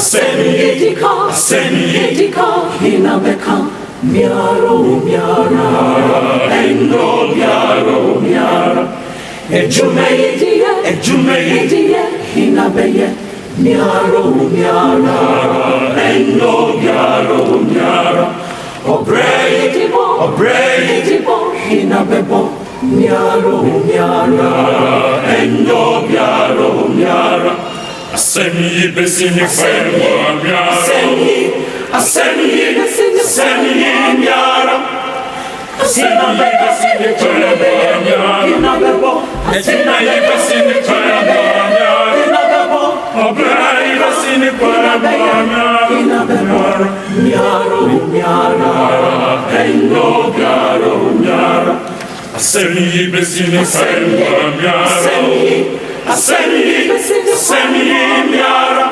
Asemi inabeka miaro miara endo miara ejume inabeye miaro miara endo miara obrei inabebo miaro miara endo miara Asemi besini fenwa miara Asemi miara Asemi besini fenwa miara Asemi besini fenwa miara Obrei besini fenwa miara Endo miara Asemi besini fenwa miara Asemi miara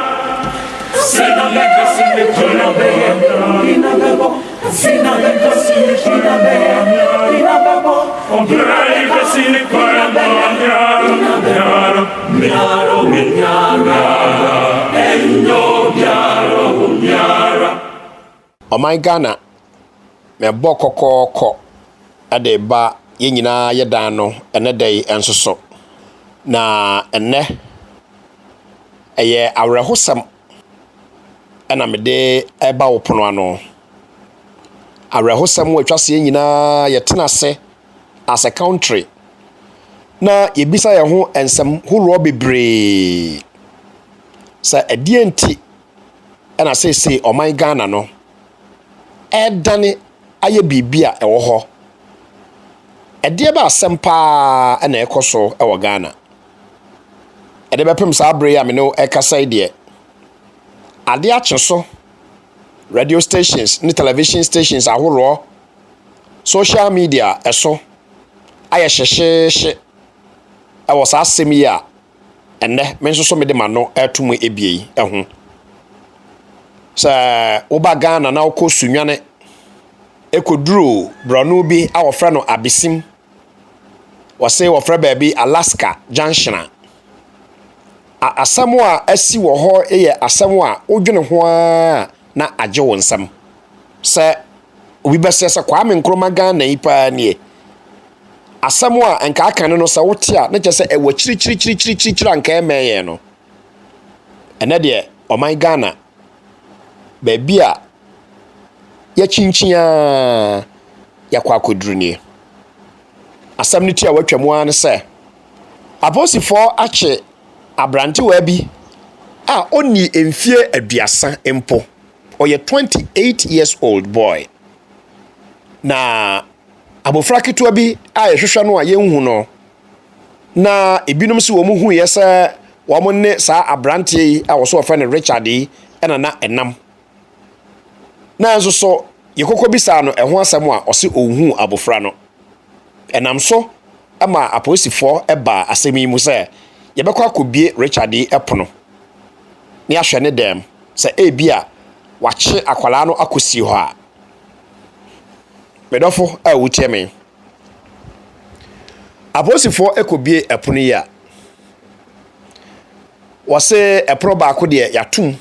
Sina besini fenwa miara Obrei besini fenwa miara Endo miara Oh my Ghana, me boko koko ade ba ye nyina ye dan no ene dai ensoso na ene eye awrehosam ena me de eba wopono ano awrehosam watwase ye nyina ye tenase as a country na ye bisa ye ho ensem horo bebre sa edienti ena sese oh my Ghana no edane aye bibia ewo ho ede ba asempa na ekoso ewo Ghana ede bepem sa abre ya me no ekasa ide ade acheso radio stations ni television stations ahoro social media eso aye hyehyehye ewo sa asemi ya enne menso so me de ma no atumu ebie eho sa oba Ghana na okosu nwane ekoduro brano bi a wofra no abisim wose wofra baabi Alaska Junction asamo a asi wo ho eye asamo a odwene ho na agye wonsam se obi besese Kwame Nkrumah Ghana ipa nie asamo a enka aka no se wote a na kyese ewo chiri anka emeye no ene de oman Ghana baabi a ya chinchia ya kwa kodrunie asam ni tia watwamu an se aposifo ache abrante wa bi a oni emfie aduasa empo oye 28 years old boy na abofra ketua bi a yehwehwa no a yenhu no na ebinom se wo mu hu yesa wo mo ne sa abrante yi a wo so ofa ne Richard yi na enam na nso so yekokɔ bisa no ɛho asɛm a ɔse ohun abofra no enam so ama aposifo eba asɛmi mu sɛ yɛbɛkɔ akɔbie Richard epono ne ahwɛ ne dem sɛ ebia wache akwala no akosi hɔ a medɔfo a wotie me aposifo ekɔbie epono yi a wɔse epono baako de yatum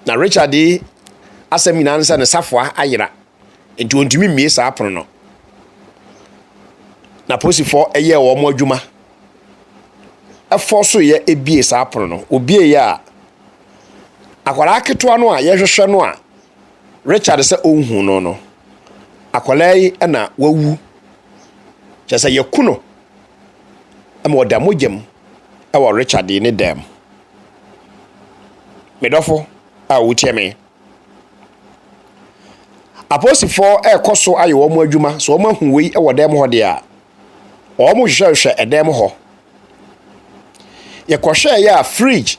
na Richard asɛm nyina nsa ne safoa ayera enti ontumi mie saa apono no na posifo eye wo mo adwuma efo so ye ebie saa apono no obie ya akwara ketewa no a yehwehwe no a Richard se onhu no akwala yi na wawu kyesa yakuno ama oda mogem ewo Richard ne dem medofo a wotie me aposifo ekoso aye wo mo adwuma so wo mahu wei e wodem ho de a wo mo hwehwe edem ho ye kohwe ya fridge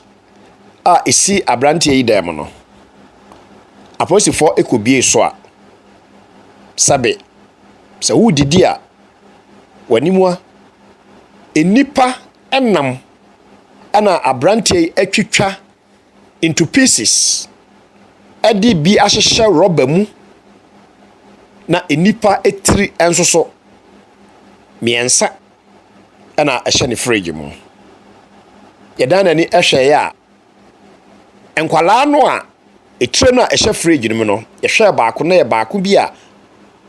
a esi abrante yi dem no aposifo ekobie so a sabe se wo didi a wanimua enipa enam ana abrante atwitwa into pieces edi bi ahyehye rubber mu na enipa etiri ensoso miensa ana ehye ne fridge mu yedana ni ehwe ya enkwala no a etire no a ehye fridge no no yehwe baako na ye baako bi a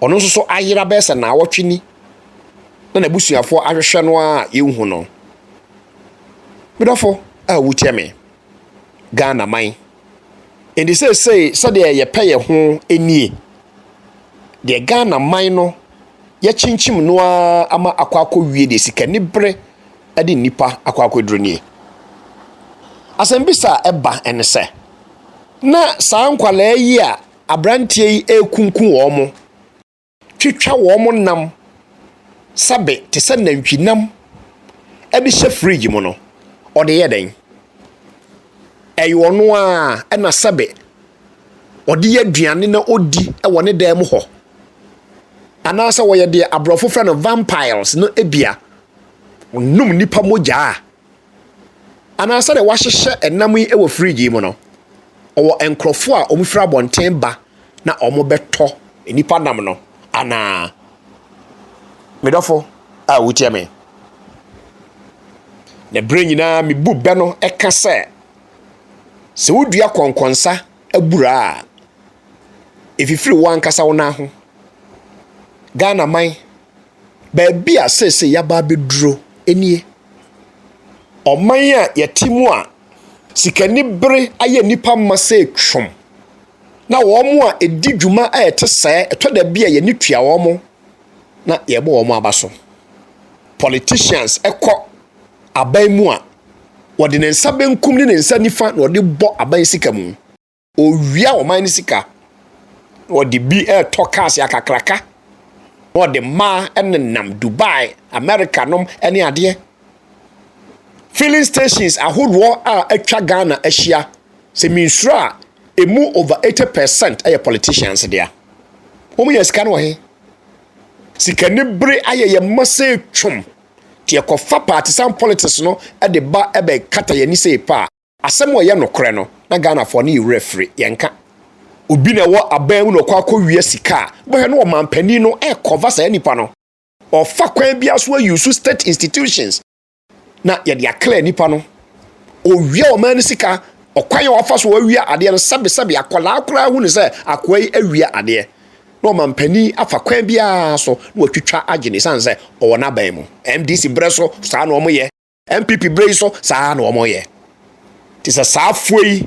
ono nso so ayera bese na awotwini na nabusuafo ahwehwe no a yehu no medofo a wutie me Ghana man endi say de ye peye ho enie de Ghana man no ye chinchim no ama akwakọ wie de sika ni bre ade nipa akwakọ dronie asembisa eba enese na saa nkwala yi a abrantie yi ekunkun wo mo twitwa wo mo nam sabe te se nantwinam ebe hye fridge mo no ode ye den eyo no a na sabe ode ye aduane na odi e wone dan mu ho anasa wo ye de abrofo fra no vampires no ebia onum nipa mogya anasa de wahyehye enam yi e wo fridge mu no owo enkrofo a omufra bonten ba na omo beto nipa nam no ana medofo a wutie me ne brain na me bu be no eka se wodua konkonsa abura efifiri wankasa wona ho Ghana man ba bia sese yaba beduro enie oman a yetimu a sikani bere aye nipa mase twom na wo mo a edi dwuma a ete sae eto da bia ye ni tua wo mo na ye bo wo mo abaso politicians ekọ aban mu a wode ne nsa benkum ne nsa nifa na wode bọ aban sika mu owia wo man ni sika wode bi tokas ya kakraka wode ma enenam Dubai America nom ene ade filling stations ahodo a atwa Ghana ahia se minsura emu over 80% aye politicians dia omu ya sika no he sika ne bre aye ye mase twom tie kofa partisan politics no de ba ebe kata ye ni se pa asem wo ye nokre no na Ghana for ne referee yenka obi na wo aban mu no kwakọ wie sika bo he no mampani no cover sa nipa no ofa kwan bia so use state institutions na ye dia clear nipa no owie o man sika okwan ye ofa so awie ade no sabe akola akora hu ne se akwai awie ade no mampani afa kwan bia so no atwitwa agene sanse o na ban mu MDC breso sa na omo ye MPP breso sa na omo ye tisa sa foi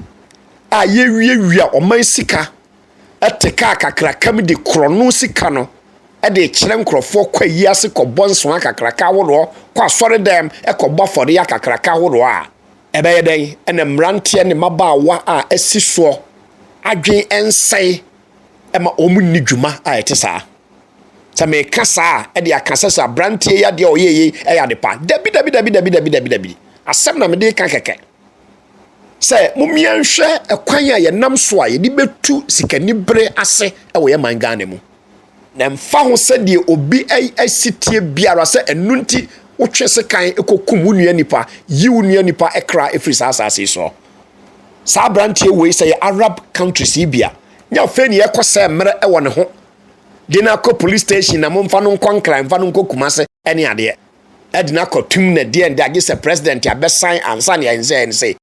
a ye wie o man sika eteka kakrakam de krono sika no de kire nkrofo kwa yiase ko bonso akakraka wodo kwa sore dem ekobba fode ya kakraka wodo a ebe yeden ene mrante ne mabawa a asiso adwen ensai ema omunni dwuma a etesa ta me kasa e de akasa sa brante ya de oyeye e ya de pa dabi asem na me de kan keke se mumianhwe ekwan a ye nam so a ye di betu sikani bere ase e wo ye mangane mu na mfa ho se de obi asitie biara se enunti wotwe se kan ekokum unua nipa yi unua nipa ekra efri asase so sa brante we se Arab countries ibia nya fe ni ekose mere e wo ne ho dina ko police station na momfa no nkwankran fa no nkokumase ene ade edina ko tum na de age se president ya besan ansa ne ense en say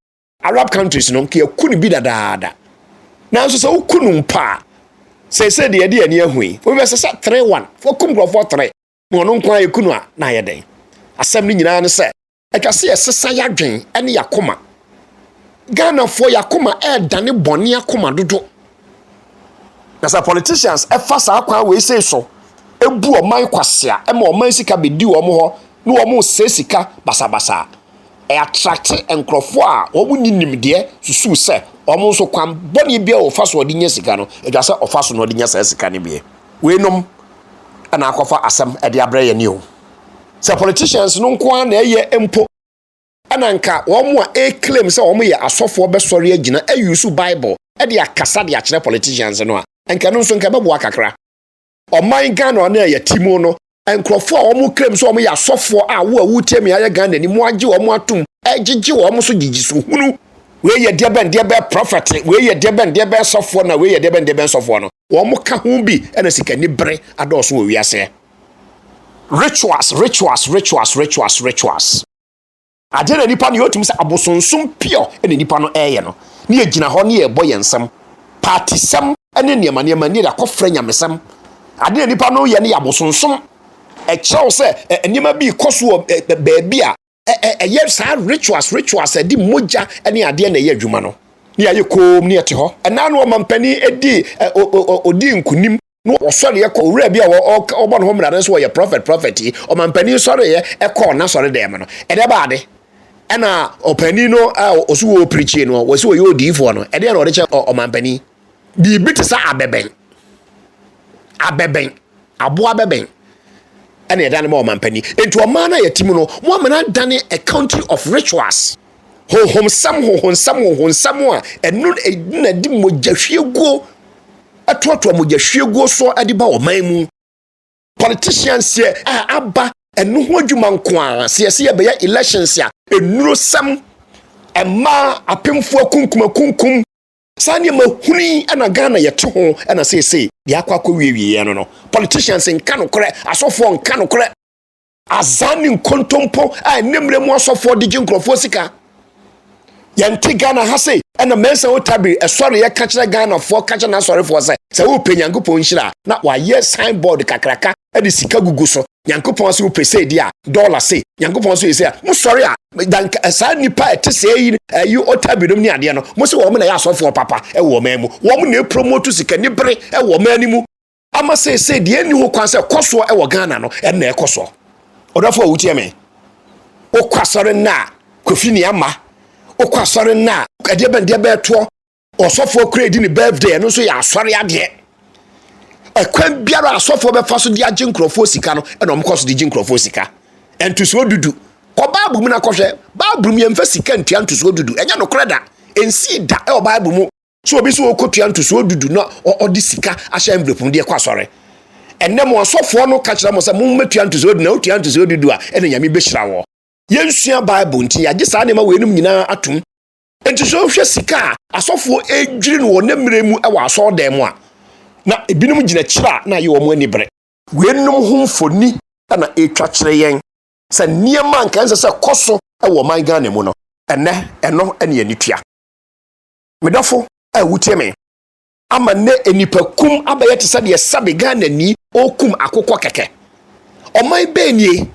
Arab countries no ke akunu bi dadaada na so se ukunu mpa se de ani ahui wo be se 3-1 for kum grofo 3 no no nkwa ekunu a na ye den asem ni nyina ne se atwase esesa yadwen ene yakoma Ghana for yakoma dane bone yakoma dodo na sa politicians efasa akwa we say so ebu o man kwasea e ma o man sika bedi wo mo ho na wo mo se sika basabasa attract enkrofo a wo ninim de susu se o mo so kwam boni bia o faso odi nya sika no edwase o faso no odi nya sika ne bia we nom ana akofa asem e de abrɛ ye ni o se politicians no nko na eye empo ana nka wo mo a claim se wo mo ye asofo besori agina use bible e de akasa de akere politicians no a enka no so nka bebo akakra o man Ghana na ye timo no enkrofo a wo claim so wo ya sofo a wo awutie me ya Ghana ni mo age wo atum ejiji wo so gigiso hunu we ye de prophet we ye de sofo na we ye de sofo no wo ka hu bi na sika ni bre adoso wo wiase rituals adena nipa ni otum se abosonsom pio ene nipa no eye no ni yɛgyina hɔ ne yɛbɔ yɛn nsɛm party sɛm ne nneɛma ne yɛde akɔfrɛ nyamesɛm ade nipa no yɛ ne yɛabosonsom ɛkyerɛw sɛ nneɛma bi kɔ so wɔ baabi a ɛyɛ saa rituals ɛdi mogya ne adeɛ na ɛyɛ adwuma no ne yɛayɛ koom ne yɛte hɔ ɛna no ɔmampani odi nkunim no ɔsɔre yɛ kɔ owura bi a ɔbɔ no ho mmara nso wɔyɛ prophet yi ɔmampani sɔre yɛ ɛkɔ na sɔre dɛm no ɛdɛ baade ɛna ɔpani no a ɔso wɔ preaching no wɔsi wɔyɛ odiifoɔ no ɛdeɛ na ɔde kyɛ ɔmampani biribi te sɛ abɛbɛn aboa bɛbɛn ɛna yɛda ne ma ɔmampani enti ɔmaa no a yɛtim no mo amana dane a country of rituals honhomsam a ɛno na di mogyahwiegu atoatoa mogyahwiegu so de ba ɔman mu politicians yɛ a aba ɛno ho adwuma nko a sɛ yɛbɛyɛ elections a ɛnuro sam ɛma apemfoɔ kunkum saa nneɛma huni ɛna Ghana yɛte ho ɛna seesei deɛ akɔ wiewie no politicians nka nokorɛ asɔfoɔ nka nokorɛ azane nkontompo a nemre mu asɔfoɔ de gye nkurɔfoɔ sika yɛnte Ghana ha sei ɛna mɛnsa wotabi ɛsɔre yɛ ka kyerɛ Ghanafoɔ ka kyerɛ n'asɔrefoɔ sɛ wopɛ Nyankopɔn nhyira na wayɛ signboard kakraka ɛde sika gugu so Nyankopɔn so wopɛ sei di a dollar sei Nyankopɔn so yɛ a mo sɔre a dan saa nipa ɛte sɛ yi otabi dom ni adeɛ no mo se wɔn na yɛ asɔrefoɔ papa ɛwɔ ɔman mu wɔn na promote sika ni bere ɛwɔ ɔman ni mu ama sei deɛ ni ho kwan sɛ kɔsoɔ ɛwɔ Ghana no ɛna ɛkɔsoɔ ɔdɔfoɔ wutie me okɔsɔre na Kofi ni ama okɔsɔre na ɛdeɛ bɛtoɔ ɔsɔfoɔ kura di ne birthday no so yɛ asɔre adeɛ ɛkwan biara asɔfoɔ bɛfa so de agye nkurɔfoɔ sika no ɛna ɔmkɔ so de gye nkurɔfoɔ sika ɛntusuo dudu kɔ Bible mu na kɔhwɛ Bible mu yɛmfa sika ntua ntusuo dudu ɛnyɛ nokorɛ da ɛnsi da ɛwɔ Bible mu so obi so ɔkɔtua ntusuo dudu na ɔde sika ahyɛ envelope mu de kɔ asɔre ɛnɛ mo asɔfoɔ no ka kyerɛ mo sɛ mommetua ntusuo dudu na wotua ntusuo dudu a ɛna Nyame bɛhyira wɔ yɛnsua Bible nti yɛagye saa nneɛma wɔ enum nyinaa atom enti so hwɛ sika a asɔfoɔ edwiri no wɔ nemre mu ɛwɔ asɔɔdan mu a na ebinom gyina kyira na yɛ wɔn ani bere wenum ho mfoni na etwa kyerɛ yɛn sɛ nneɛma nka nsɛ sɛ kɔso ɛwɔ man Ghana mu no ɛnɛ ɛno ɛne yɛn tua medafo a wutie me ama ne enipakum abɛyɛ te sɛ deɛ sabe Ghana ni okum akokɔ kɛkɛ ɔman bɛnie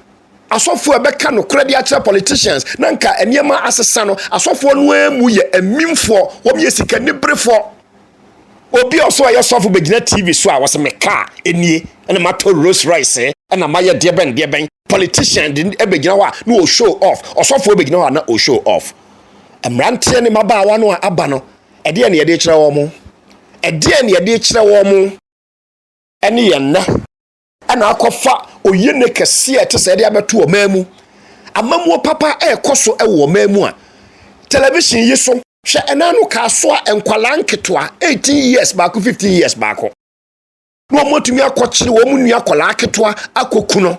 asɔfoɔ bɛka no kora de akyerɛ politicians na nka nneɛma asesa no asɔfoɔ no emu yɛ amimfoɔ wɔm yɛ sika niberefoɔ obi also ayɛ sɔfo begina TV so a wɔsɛ meka enie ɛna mato Rolls Royce ɛna mayɛ deɛ bɛn politician de ebegina hɔ a no o show off ɔsɔfo begina hɔ a na o show off mmeranteɛ ne mabaawa no a aba no ɛdeɛ ne yɛde kyerɛ wɔn mo ɛne yɛn na ɛna akɔfa oye ne kɛse a ɛte sɛ ɛde abɛto ɔman mu amamuo papa ɛkɔ so ɛwɔ ɔman mu a television yi so hwɛ ɛnano ka so a nkwala nketewa 18 years baako 15 years baako no ɔmotumi akɔkyere wɔ mu nua kwala ketewa akɔku no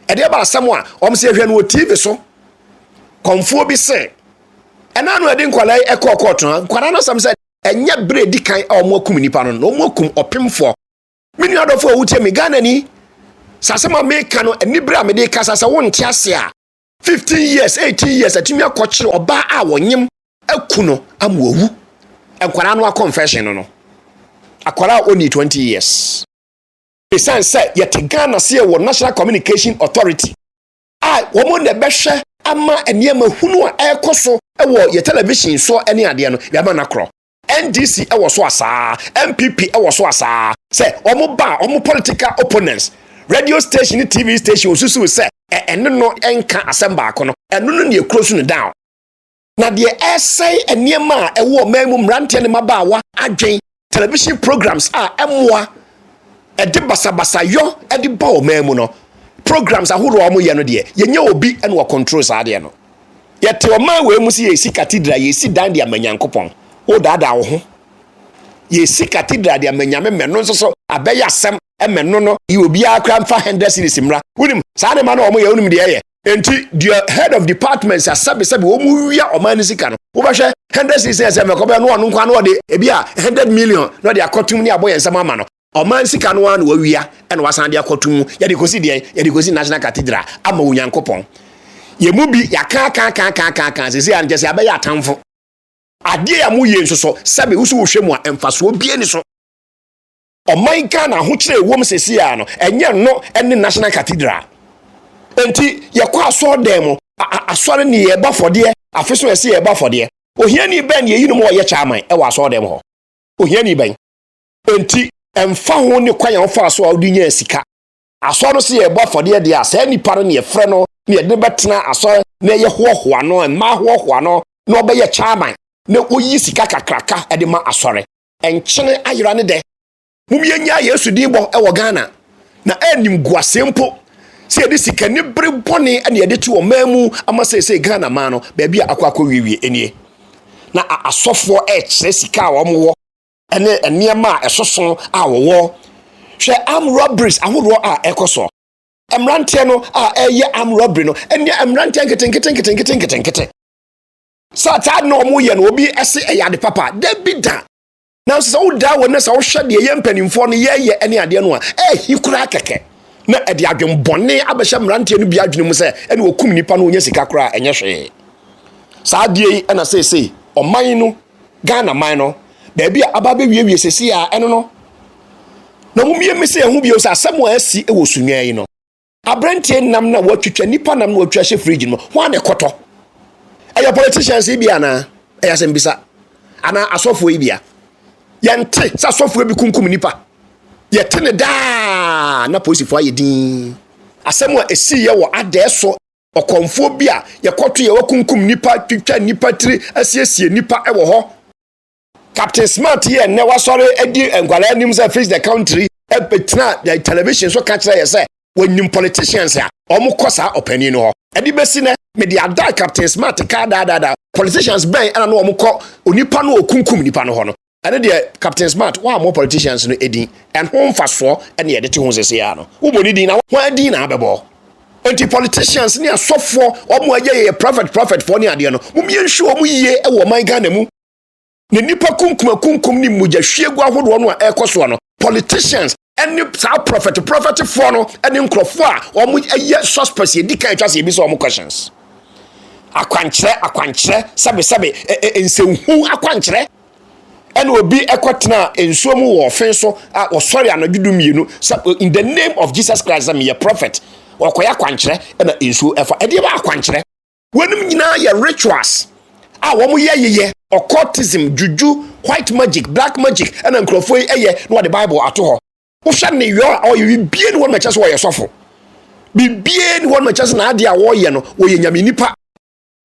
ɛde ba asɛm a ɔm sɛ hwɛ no wɔ TV so kɔmfoɔ bi sɛ ɛnano ɛde nkwala ɛkɔ kɔɔto no nkwala no sɛm sɛ ɛnyɛ bere di kan a ɔmo akum nipa no ɔmo akum ɔpemfoɔ me nua dɔfo a wotie me Ghana ni sasɛm a meka no ani bere a mede kasa sɛ wonte ase a 15 years 18 years atumi akɔkyere ɔbaa a wɔnyem akuno amwowu enkwara no confession no akwara only 20 years pesan say yet Ghana say wo National Communication Authority womo na behwe ama eniema hunu a ekoso ewo ye television so ene ade no ya ma nakro NDC ewo so asa MPP ewo so asa say omo political opponents radio station TV station osusu say ene no enka asɛmba akono eno no ne ekrosu no down na de essay eniema ewo mamu mrante ne mabaawa adwen television programs emwa edi basabasa yo edi ba o mamu no programs ahoro omo ye no de yenye obi ene wo control sa de no yete o ma we mu si yesi cathedral yesi dan de amanyankopon o dada wo ho yesi cathedral de amanyame meno so abeya asem emeno no yi obi akra mfa 100 series mra wunim sa ne ma no omo ye wunim de ye enti the head of departments asabe omu wia omani sika no wo bahwe 100 series ese mekobe no onu kwa no de ebi a 100 million no de akotum ni aboye nsama ama no omani sika no anu wia ene wasan de akotum ya de kosi National Cathedral ama onyankopon ye mu bi ya ka sese an jese abeya atamfo ade a mo ye nso so sabe wo so wo hwemu a emfaso bie ni so oman Ghana ho kire wom sesi ya no enye no ene National Cathedral enti ye kwa aso dem asore ni ye ba fode afeso ese ye ba fode ohiani ben ye yinu mo ye chairman e wa aso dem ho ohiani ben enti emfa ho ne kwan ya fa aso a odi nya sika aso no se ye ba fode de a sa nipa no ne ye frɛ no ne ye de betena aso na ye hohoa no ma hohoa no na obe ye chairman na oyi sika kakraka e de ma asore enkyene ayira ne de mumyenya Yesu dinbo e wo Ghana na anim guasempo se yede sika ne bere bone ene yede ti wo mamu ama se Ghana ma no ba bia akwa wiewie enie na asofo e kire sika a wo mo ene eniema esoso a wo hwe am robberies ahoro a ekoso emrante no a eye am robbery no ene emrante nkete sata no mo ye no obi ese eyade papa debida na so da wona so hwe de ye mpanimfo no ye ene ade no a hikura keke na ade adwem bone abehye mrante no bi adwene mu se ene okum nipa no onya sika kura enye hwe sa die ena sei oman no Ghana man no ba bia ababe wiewie sesi a eno no na mumie mese ehu bi o sa asemo asi e wo sunwan yi no abrante nam na watwitwa nipa nam na watwa hye fridge no ho ane koto eya politicians bia na eya sembisa ana asofo bia yente sa asofo bi kunkum nipa yete ne da na police fo ayedin asemo esi ye wo adeso okonfo bia ye koto ye wakunkum nipa twitwa nipa tiri asiesie nipa e wo ho Captain Smart here ne wasore edi engwala anim say face the country e betina the television so catch say say when politicians a omukosa opani no ho edi besi ne me di ada Captain Smart ka da politicians ben ana no omukọ onipa no okunkum nipa no ho no ene de Captain Smart wa mo politicians no edi en ho mfaso ene ye de ti ho sese ya no wo boni din na wa din na abebo anti politicians ni asofo omo aye prophet for ni ade no mumie nhwe omo yiye e wo man Ghana mu ne nipa kunkum ni muja hwiegu ahodo no a ekoso no politicians any sa prophet for no any nkrofo a omo aye suspects ye dikan twase bi so omo questions akwankyere sabe ensenhu akwankyere ene obi ekotena ensuomu wo ofen so a osori anadwudu mienu in the name of Jesus Christ am your prophet okoya akwankyere ena ensuo efa ede ba akwankyere wenum nyina ye rituals a wo mo ye occultism juju white magic black magic ena nkrofo eye no the Bible ato ho wo hwa ne yo a oye bibie ni won ma chese wo ye sofo bibie ni won ma chese na ade a wo ye no wo ye nyame nipa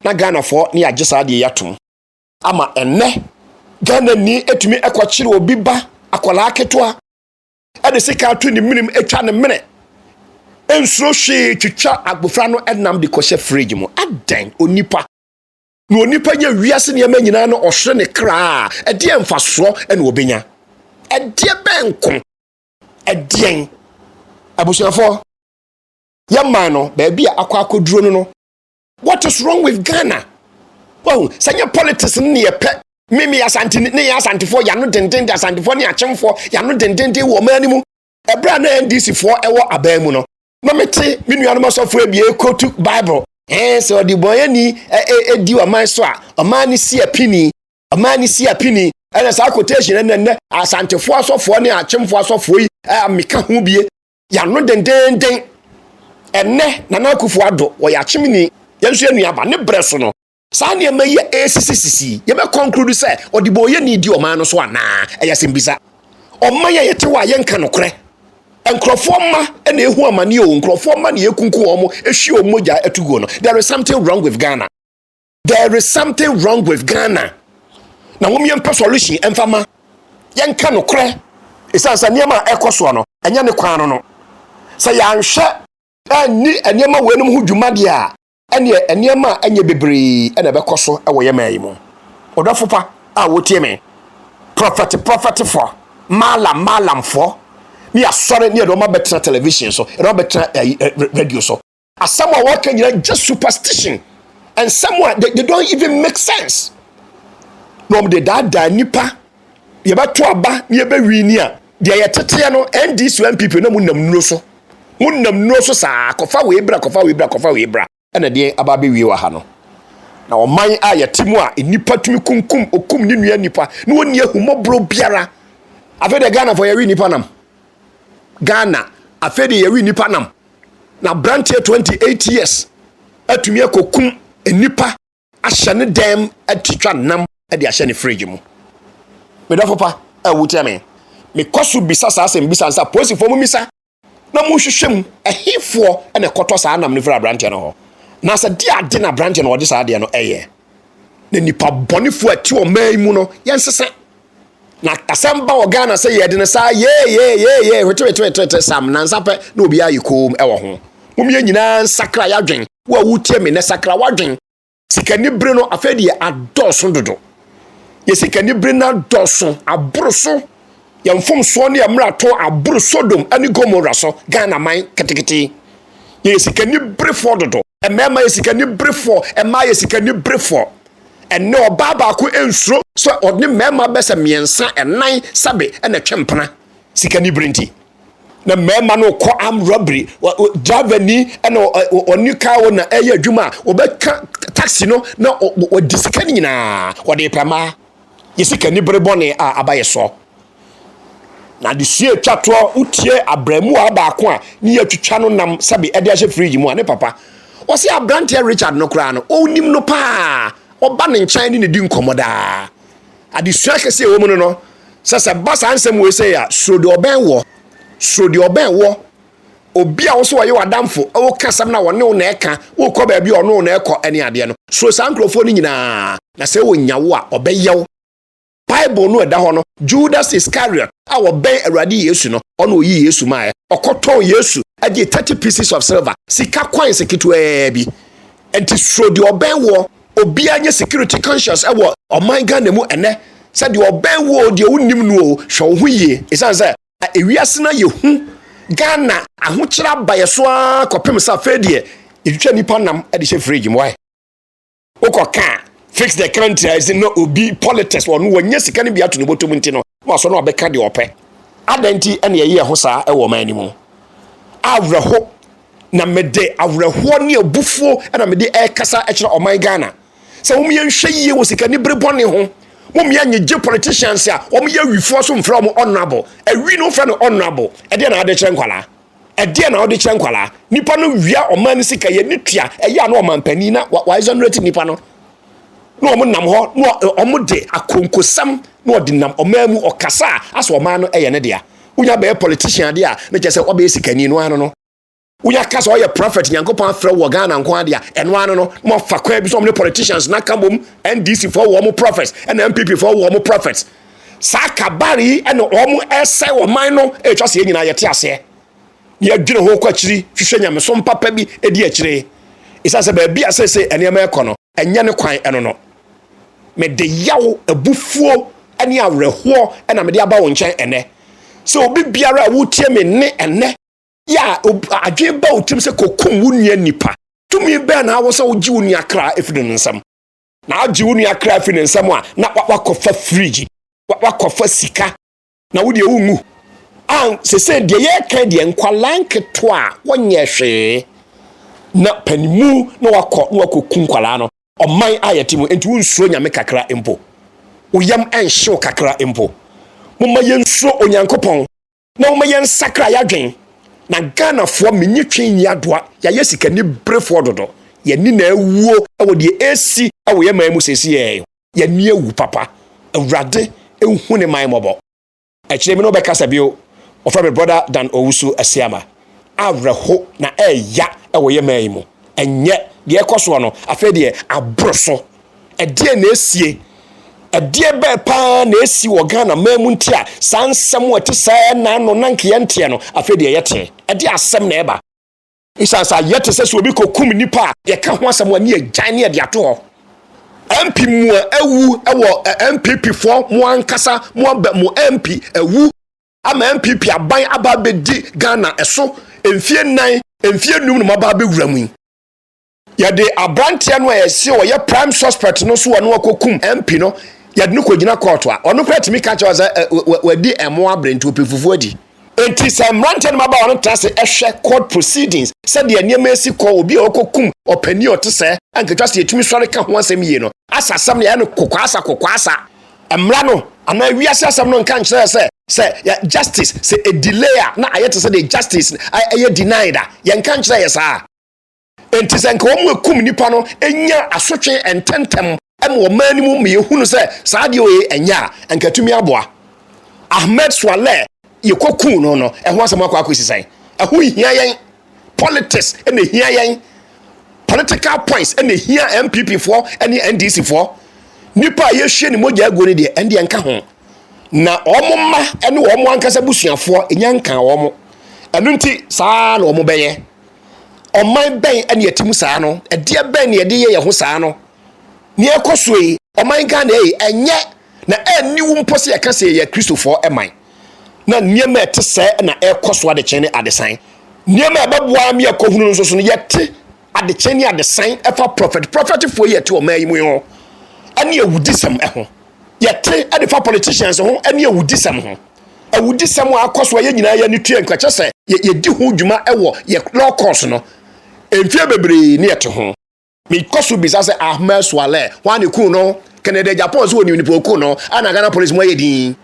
na Ghana fo ni agesa ade yatom ama enne Ghana ni etumi ekwakyere obi ba akwala aketoa ade sika to ni minim etwa ne mene ensuro hwe twitwa agbofra no enam de kɔhyɛ fridge mu adan onipa no onipa nya wiase ne ma nyina no ɔhwere ne kra ade emfaso ene obenya ade benko ade abusuafo yamma no ba bia akwaduro no what is wrong with Ghana well sanya politics ne ye pe mimi asante ne ya asante fo ya no denden asante fo ne achemfo ya no denden wo manimu ebra na NDC fo ewo aban mu no na mete minu no sofo ebie kotu Bible so di boyani edi o man so a o man ni si apini ana sa quotation ne asante fo asofo ne achemfo asofo yi ameka ho bie ya no denden enne na na kufu ado wo ya chimini yenso anuaba ne breso no sa ne ma ye ACCC ye be conclude say odibo ye ni di o man no so ana eya sembisa o man ye yete wa ye nka nokre enkrofo ma ena ehu amane o enkrofo ma ne ekunku o mo ehwi o moja etugo no there is something wrong with Ghana na wo me solution emfama ye nka nokre esansa niema ekoso no enya ne kwan no sa ya nhwe ani eniema wenum hu dwumade a ene eniema anya bebre ena bekoso ewo ye mayi mu odofo pa a wotie me prophet for malam for ni asore ni do ma betra television so do betra radio so asamo wa kan nyina just superstition and someone they don't even make sense no de da nipa ye beto aba ni ye be wi ni a de ye tete no NDC people na munam nuo so sa kofa we bra ena de aba be wi wa ha no na ɔman a yɛte a nipa tumi kunkum okum ni nua nipa na woni ahumɔbro biara afede Ghana for yewi nipa nam Ghana afede yewi nipa nam na branche 28 years atumi akokum nipa ahyɛ ne dam atitwa nam de ahyɛ ne fridge mu medafo pa awutia me kosu bisa saa asɛm bisa nsa posifo mu misa na mo hwehwɛ mu ɛhefoɔ ɛna kɔtɔ saa nam ne fra branche no hɔ na sɛ di ade na branche no wɔde saa ade no ɛyɛ na nipa bɔnefo ati o man mu no yɛnsese na asɛm ba wɔ Ghana sɛ yɛde ne saa ye wetwetwetwetwe sam na nsapɛ na obi ayi kom ɛwɔ ho mumie nyinaa nsakra yadwen wo awutie me ne sakra wadwen sikani bre no afɛde adɔso dodo ye sikani bre na dɔso aboroso yɛmfom so ne amrato aboro Sodom ani Gomorrah so Ghana man ketekete ye sikani bre fo dodo emema ye sikani bre fo ema ye sikani bre fo enne oba baako ensuro so odne mema besa miensa enan sabe ena twempena sikani bre nti na mema no ko am robbery javani ena oni kawo na eye adwuma obeka taxi no na o disikani nyina o de pema ye sikani bre bone a abaye so na de sie twato utie abramu abaako a ni atwitwa no nam sabe ede ahye fridge mu a ne papa o se abrante Richard no kra no onim no pa oba ne nkyɛn ne di nkomoda adesua kese wo mu no sɛ basa ansɛm we sɛ ya srodi oben wo obi a wo so ye wadamfo wo kasam na wone wo na ɛka wo kɔ ba bi ɔno na ɛkɔ ani ade no so sankrofo ni nyinaa na sɛ wo nyawo a ɔbɛyew Bible no ɛda hɔ no Judas Iscariot a wɔbɛn Awurade Yesu no ɔno oyi Yesu ma ɔkɔtɔn Yesu agye 30 pieces of silver sika coins kitwaa bi enti srodi oben wo obi anya security conscious ewo oman Ghana mu ene se de oben wo de wonim no hwe ho yie esan se ewiase na yehu Ghana ahokyera bayeso a kopem sa fedie etwa nipa nam de hye fridge mu why okoka fix the country as no obi politics wo no wanya sika ne bia to no botom nti no ma so no obeka de opɛ adanti ene ye ho saa ewo man ni mu awreho na mede awreho ne abufuo na mede kasa ekire oman Ghana sɛ wo mye nhwɛ yie wo sika ni brebɔne ho wo mye anyegye politicians a wo mye wifo so mfra mo honorable awi no mfra no honorable ɛde na ade kyerɛ nkwala ɛde na ade kyerɛ nkwala nipa no wia oman sika ye ni tua ɛya na oman pani na wa exonerate nipa no no omo nam ho no omo de akonkosam no ɔde nam oman mu ɔkasa aso oman no ɛyɛ ne dia unya be politician de a na kyerɛ sɛ ɔbɛ sika ni no ano no unya kasa oye prophet Nyankopɔn afrɛ wɔ Ghana nko ade a ɛno ano no mo fa kwa bi so mo politicians na kambom NDC for wɔ mo prophets and MPP for wɔ mo prophets saa kabari ɛna wɔ mo ɛsɛ wɔ man no etwa se nyina yɛte ase ye dwene ho kwakyiri hwehwɛ nyame so mpapa bi edi akyire isa sɛ ba bia sɛ ɛnema ɛkɔ no ɛnyɛ ne kwan ɛno no me de yawo abufuo ɛne awrehoɔ ɛna me de aba wo nkyɛn ɛnɛ sɛ obi biara a wotie me ne ɛnɛ ya adwe ba otim se kokum wunua nipa tumi ba na wo se ogi wunua kra efiri nsam na agi wunua kra efiri nsam a na wakofa fridge wakofa sika na wo de wungu an se de ye kan de nkwalanke to a wonye hwe na panimu na wakokum kwala no oman ayetimu enti wonsuro nyame kakra empo woyam enhyew kakra empo mumma yensuro onyankopɔn na mumma yensakra yadwen na Ghana fo menyi twen yadoa ya yesika ni brefo dodo ye ni na awuo ewo de esi ewo ye man mu sesi ye ni awu papa awrade ehu ne man mobo ekire me no be kasa bio ofa me brother Dan Owusu Asiama awreho na eya ewo ye man mu enye de ekoso no afa de abroso ede na esie ade be pa na esi wo Ghana mamu ntia sansem wati sa na no nanke yentie no afa de yete ade asem na eba isansa yete se so obi kokum nipa ye ka ho asem wani agyan ne ade ato ho MP mu awu ewo MPP fo mo ankasa mo MP awu ama MPP aban aba bedi Ghana eso emfie nan emfie num no aba bewura mu yade abrantia no ese o ye prime suspect no so wonu akokum MP no yade no kogina court a ono kwatimi ka che waza wadi emo abrenti opefufu adi enti sɛ mmerante no maba ɔno tra sɛ ɛhwɛ court proceedings sɛdeɛ nneɛma esi kɔ obi a ɔkɔkum ɔpani ɔte sɛ ankatwa sɛ yɛtumi sɔre ka ho asɛm yie no asa asɛm no yɛ no kokwaasa mmara no anaa wiase asɛm no nka nkyerɛ sɛ justice sɛ a delay a na ayɛ te sɛ de justice ɛyɛ denied a yɛnka nkyerɛ yɛ saa enti sɛ nka wɔn ekum nipa no enya asotwe ntɛntɛm ɛma ɔman no mu yɛhunu sɛ saa deɛ ɔyɛ ɛnya a nkatumi aboa Ahmed Swaleh yɛkɔkum no ɛho asɛm akɔ akɔsi sɛn ɛho hia yɛn politics ɛna hia yɛn political points ɛna hia MPP foɔ ɛne NDC foɔ nipa a yɛhwie ne mogya agu ne deɛ ɛndeɛ nka ho na ɔmo mma ɛne ɔmo ankasa busuafoɔ ɛnya nka ɔmo ɛno nti saa na ɔmo bɛyɛ ɔman bɛn ɛne yɛtim saa no ɛdeɛ bɛn ne yɛde yɛ ho saa no ne ɛkɔ so yi ɔman Ghana yi ɛnyɛ na ɛnni wo mpo sɛ yɛka sɛ yɛ kristofoɔ ɛman na nneɛma ɛte sɛ na ɛkɔ so adekyɛn ne adesan nneɛma ɛbɛboa me akɔhunu nso so no yɛte adekyɛn ne adesan ɛfa prophetfoɔ yɛte ɔman yi mu ho ɛne awudisɛm ɛho yɛte ɛde fa politicians ho ɛne awudisɛm ho awudisɛm a akɔ so yɛ nyinaa yɛ ne tua nkakyɛ sɛ yɛdi ho dwuma ɛwɔ yɛ law course no mfie bebree ne yɛte ho mekɔ so bisa sɛ Ahmed Swaleh wane ku no Canada Japan so woni nipa ku no ana Ghana police mo yɛ din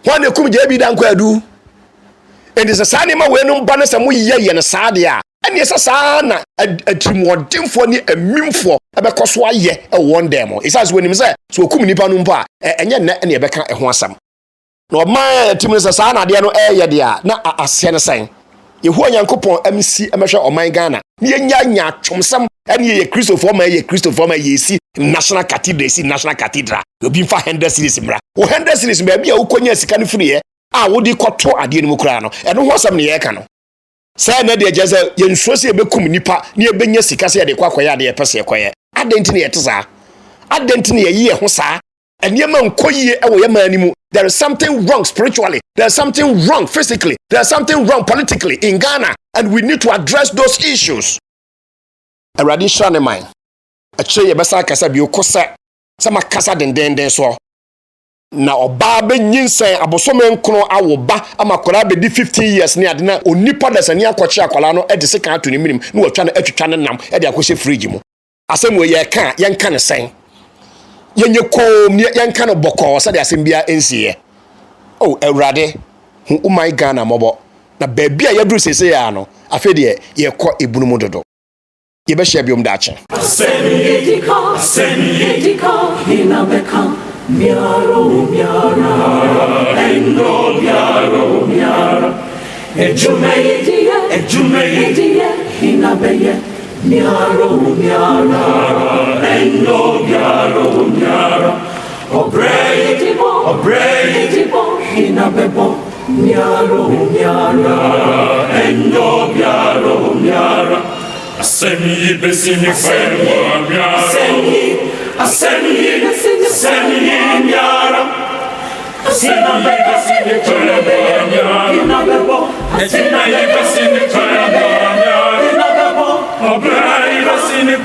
wane kum gye bi dan kwa adu ɛnde sɛ saa ne ma we no mba ne sɛ mo yɛ no saa de a ɛne sɛ saa na atimɔdenfoɔ ne amimfoɔ ɛbɛkɔ so ayɛ ɛwɔ ndɛm ɛsɛ sɛ wonim sɛ so okum nipa no mpo a ɛnyɛ nna ɛne ɛbɛka ɛho asɛm na ɔma tim no sɛ saa na adeɛ no ɛyɛ de a na aseɛ no sɛn yehu Nyankopɔn amsi ɛmɛhwɛ ɔman Ghana ne yɛnya nya twomsɛm ɛne yɛ kristofoɔ ma yɛsi national cathedral obi mfa 100 series mra wo 100 series baabi a wokonya sika no firiɛ a wodi kɔto adeɛ no mu kra no ɛno ho asɛm ne yɛka no sɛ na deɛ gye sɛ yɛnsuo sɛ yɛbɛkum nipa ne yɛbɛnya sika sɛ yɛde kɔ akɔyɛ adeɛ yɛpɛ sɛ yɛkɔyɛ adɛnti ne yɛte saa adɛnti ne yɛyi yɛ ho saa ɛnneɛma nkɔ yie ɛwɔ yɛ maa ni mu there is something wrong spiritually there is something wrong physically there is something wrong politically in Ghana and we need to address those issues awurade nhyira ne man akyerɛ yɛbɛsa akasa bio kɔ sɛ makasa dendenden so na ɔbaa bɛnyinsɛn abosome nkono awo ba ama koraa bɛdi 15 years ne ade na onipa da sani akɔkye akwala no ɛde sika ato ne minim na watwa no atwitwa ne nam ɛde akɔhyɛ fridge mu asɛm wɔ yɛka yɛnka ne sɛn yɛnyɛ kom yɛnka no bɔkɔɔ sɛde asɛm bia ɛnsiɛ awurade hu umai Ghana mɔbɔ na baabi a yɛduru sese ya no afei deɛ yɛkɔ ebunu mu dodo yɛbɛhyɛ biom daakye Miaro, endo miaro, ejume, hinabeye, miaro, endo miaro, obrei, hinabebo, miaro, endo miaro, asemi besini fenwa miaro. Asemi miara, asemi miara, inabebo, asemi inabebo, obrai asemi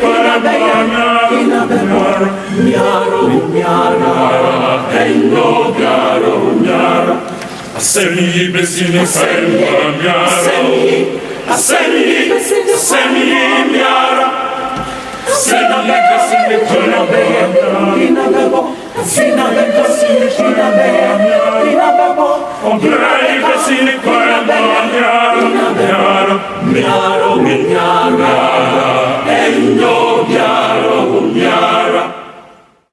miara, endo miara, asemi besini fenwa miara, asemi miara. Miaro,